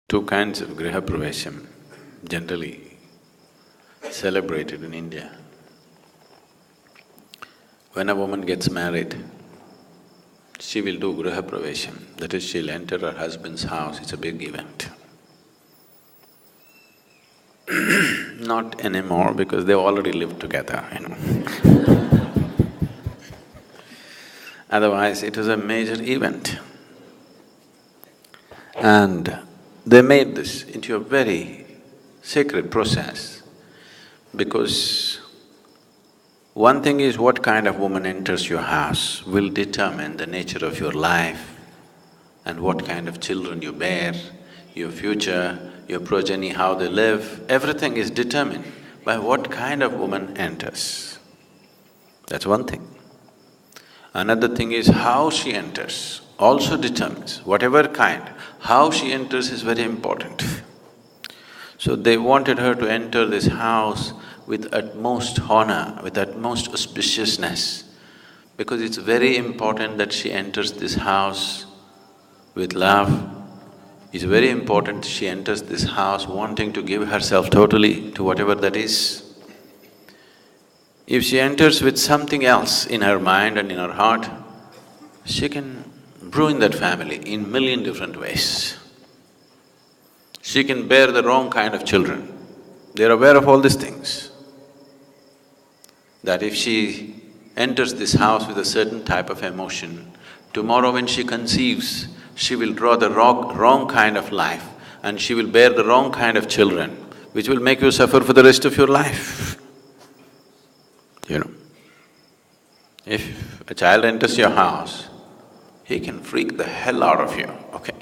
Two kinds of Griha Pravesham generally celebrated in India. When a woman gets married, she will do Griha Pravesham, that is, she'll enter her husband's house, it's a big event. Not anymore because they've already lived together, Otherwise, it was a major event. And they made this into a very sacred process because one thing is what kind of woman enters your house will determine the nature of your life and what kind of children you bear, your future, your progeny, how they live, everything is determined by what kind of woman enters. That's one thing. Another thing is how she enters also determines, whatever kind, how she enters is very important. So they wanted her to enter this house with utmost honor, with utmost auspiciousness, because it's very important that she enters this house with love. It's very important she enters this house wanting to give herself totally to whatever that is. If she enters with something else in her mind and in her heart, she can ruin that family in million different ways. She can bear the wrong kind of children. They're aware of all these things. That if she enters this house with a certain type of emotion, tomorrow when she conceives, she will draw the wrong kind of life and she will bear the wrong kind of children, which will make you suffer for the rest of your life. If a child enters your house, he can freak the hell out of you, okay?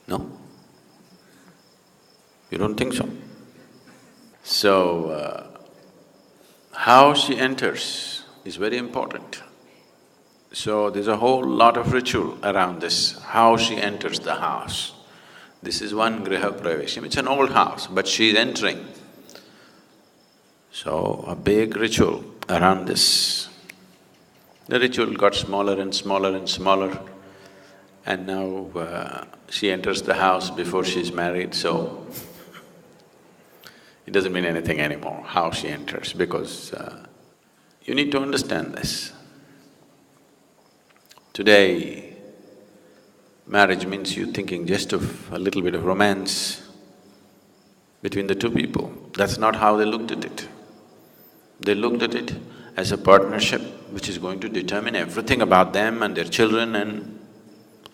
No? You don't think so? So, how she enters is very important. So, there's a whole lot of ritual around this, how she enters the house. This is one Griha Pravesham, it's an old house, but she's entering. So, a big ritual around this. The ritual got smaller and smaller and smaller, and now she enters the house before she's married, so it doesn't mean anything anymore, how she enters, because you need to understand this. Today, marriage means you thinking just of a little bit of romance between the two people. That's not how they looked at it. They looked at it as a partnership which is going to determine everything about them and their children, and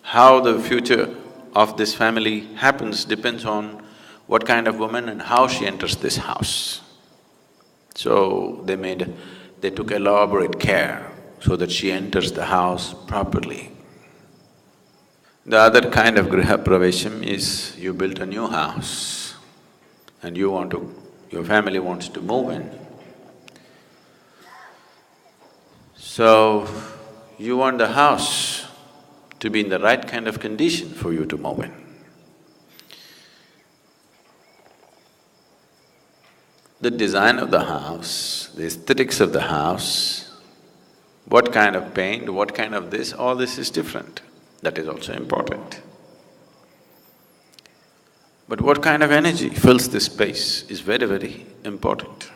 how the future of this family happens depends on what kind of woman and how she enters this house. So they took elaborate care so that she enters the house properly. The other kind of Griha Pravesham is you built a new house and your family wants to move in. So, you want the house to be in the right kind of condition for you to move in. The design of the house, the aesthetics of the house, what kind of paint, what kind of this, all this is different. That is also important. But what kind of energy fills this space is very, very important.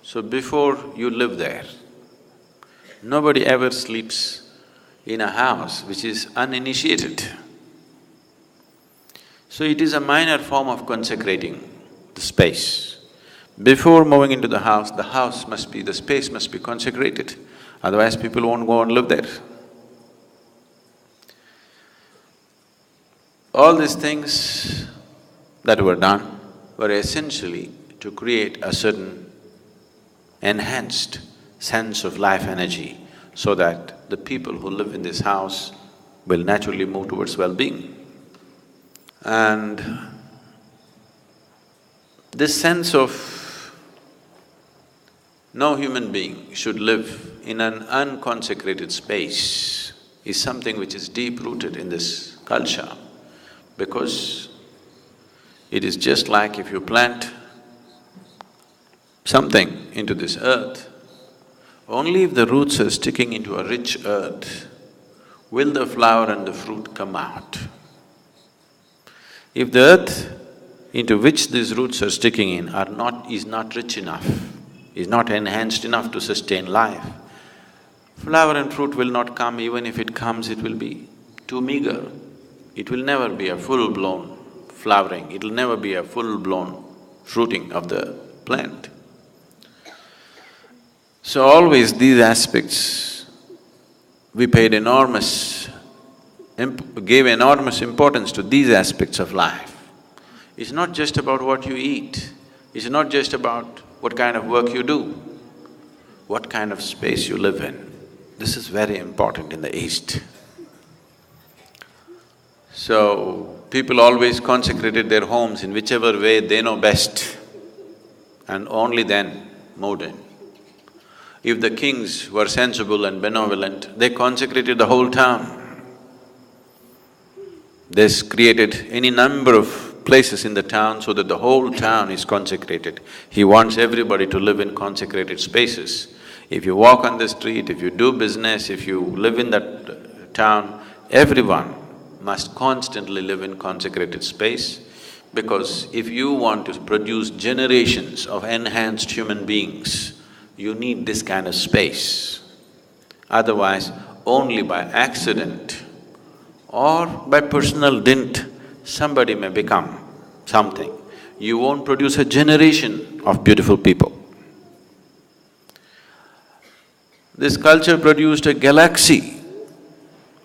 So before you live there, nobody ever sleeps in a house which is uninitiated. So it is a minor form of consecrating the space. Before moving into the house the space must be consecrated, otherwise people won't go and live there. All these things that were done were essentially to create a certain enhanced sense of life energy so that the people who live in this house will naturally move towards well-being. And this sense of no human being should live in an unconsecrated space is something which is deep-rooted in this culture, because it is just like if you plant something into this earth, only if the roots are sticking into a rich earth will the flower and the fruit come out. If the earth into which these roots are sticking in is not rich enough, is not enhanced enough to sustain life, flower and fruit will not come. Even if it comes, it will be too meager. It will never be a full-blown flowering, it will never be a full-blown fruiting of the plant. So always these aspects, we gave enormous importance to these aspects of life. It's not just about what you eat, it's not just about what kind of work you do, what kind of space you live in. This is very important in the East. So, people always consecrated their homes in whichever way they know best, and only then moved in. If the kings were sensible and benevolent, they consecrated the whole town. They created any number of places in the town so that the whole town is consecrated. He wants everybody to live in consecrated spaces. If you walk on the street, if you do business, if you live in that town, everyone must constantly live in consecrated space, because if you want to produce generations of enhanced human beings, you need this kind of space. Otherwise, only by accident or by personal dint, somebody may become something. You won't produce a generation of beautiful people. This culture produced a galaxy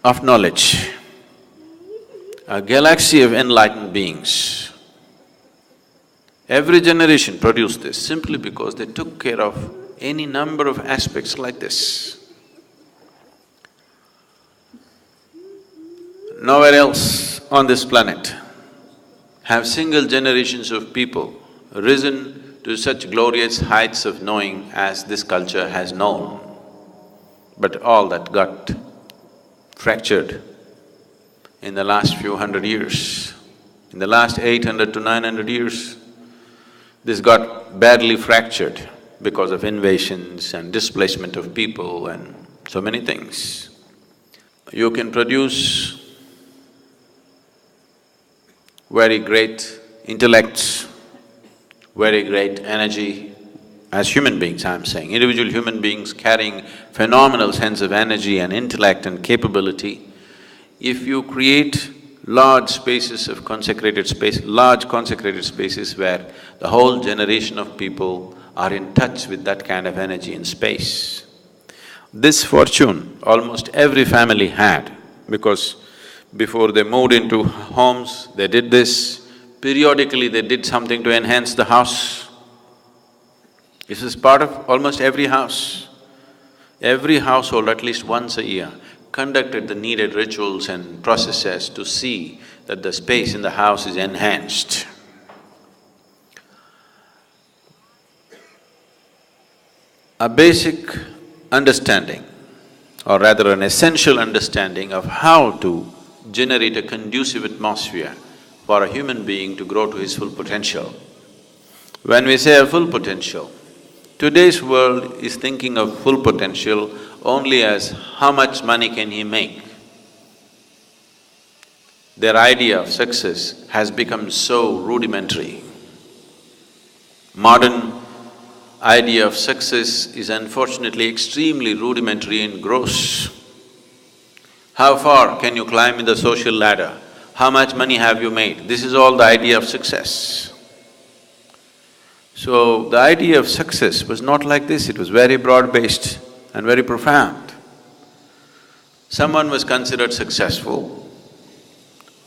of knowledge, a galaxy of enlightened beings. Every generation produced this simply because they took care of any number of aspects like this. Nowhere else on this planet have single generations of people risen to such glorious heights of knowing as this culture has known. But all that got fractured in the last few hundred years. In the last 800 to 900 years, this got badly fractured because of invasions and displacement of people and so many things. You can produce very great intellects, very great energy, as human beings I'm saying, individual human beings carrying phenomenal sense of energy and intellect and capability. If you create large spaces of consecrated space, large consecrated spaces where the whole generation of people are in touch with that kind of energy and space. This fortune almost every family had, because before they moved into homes, they did this. Periodically they did something to enhance the house. This is part of almost every house. Every household at least once a year conducted the needed rituals and processes to see that the space in the house is enhanced. A basic understanding, or rather an essential understanding of how to generate a conducive atmosphere for a human being to grow to his full potential. When we say a full potential, today's world is thinking of full potential only as how much money can he make. Their idea of success has become so rudimentary. Modern idea of success is unfortunately extremely rudimentary and gross. How far can you climb in the social ladder? How much money have you made? This is all the idea of success. So, the idea of success was not like this, it was very broad-based and very profound. Someone was considered successful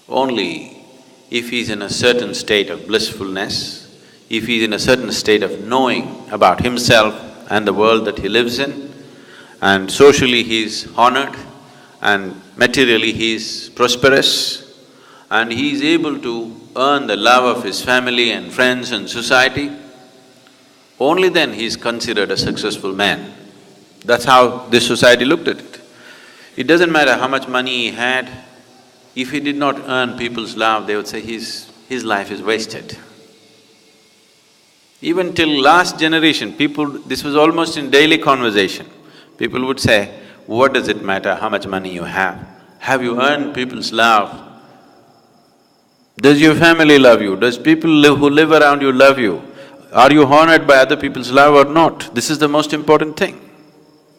only if he's in a certain state of blissfulness, if he's in a certain state of knowing about himself and the world that he lives in, and socially he's honored, and materially he's prosperous, and he's able to earn the love of his family and friends and society, only then he's considered a successful man. That's how this society looked at it. It doesn't matter how much money he had, if he did not earn people's love, they would say his life is wasted. Even till last generation, this was almost in daily conversation. People would say, what does it matter how much money you have? Have you earned people's love? Does your family love you? Does people who live around you love you? Are you honored by other people's love or not? This is the most important thing.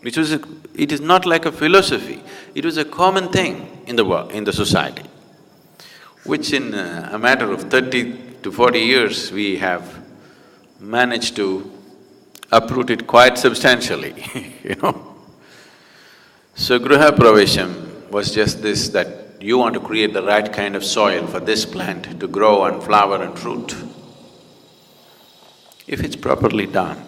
It is not like a philosophy, it was a common thing in the society, which in a matter of 30 to 40 years, we have managed to uproot it quite substantially, you know. So Griha Pravesham was just this, that you want to create the right kind of soil for this plant to grow and flower and fruit. If it's properly done,